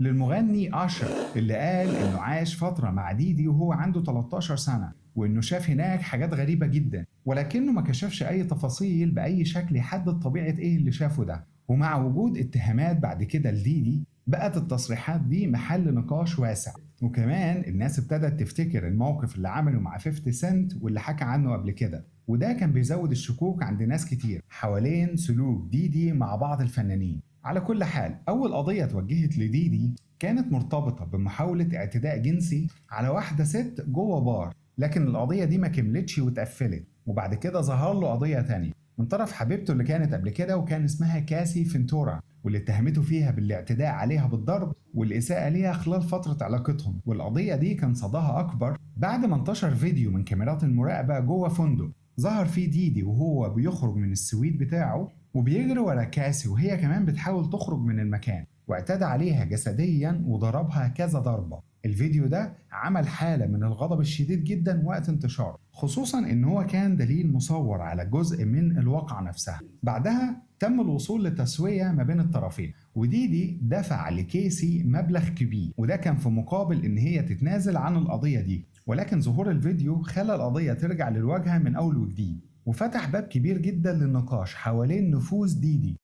للمغني آشر اللي قال إنه عاش فترة مع ديدي وهو عنده 13 سنة، وإنه شاف هناك حاجات غريبة جدا، ولكنه ما كشفش أي تفاصيل بأي شكل يحدد طبيعة إيه اللي شافه ده. ومع وجود اتهامات بعد كده لديدي، بقت التصريحات دي محل نقاش واسع. وكمان الناس ابتدت تفتكر الموقف اللي عمله مع 50 سنت واللي حكى عنه قبل كده، وده كان بيزود الشكوك عند ناس كتير حوالين سلوك ديدي مع بعض الفنانين. على كل حال، أول قضية اتوجهت لديدي كانت مرتبطة بمحاولة اعتداء جنسي على واحدة ست جوه بار، لكن القضية دي ما كملتش واتقفلت، وبعد كده ظهر له قضية تانية من طرف حبيبته اللي كانت قبل كده، وكان اسمها كاسي فينتورا، واللي اتهمته فيها بالاعتداء عليها بالضرب والإساءة ليها خلال فترة علاقتهم. والقضية دي كان صداها أكبر بعد ما انتشر فيديو من كاميرات المراقبة جوه فندق ظهر فيه ديدي وهو بيخرج من السويت بتاعه وبيجري ورا كاسي، وهي كمان بتحاول تخرج من المكان، واعتدى عليها جسديا وضربها كذا ضربة. الفيديو ده عمل حالة من الغضب الشديد جدا وقت انتشاره، خصوصا ان هو كان دليل مصور على جزء من الواقعة نفسها. بعدها تم الوصول لتسوية ما بين الطرفين، وديدي دفع لكيسي مبلغ كبير، وده كان في مقابل ان هي تتنازل عن القضية دي. ولكن ظهور الفيديو خلى القضية ترجع للواجهة من اول وجديد، وفتح باب كبير جدا للنقاش حوالين نفوذ ديدي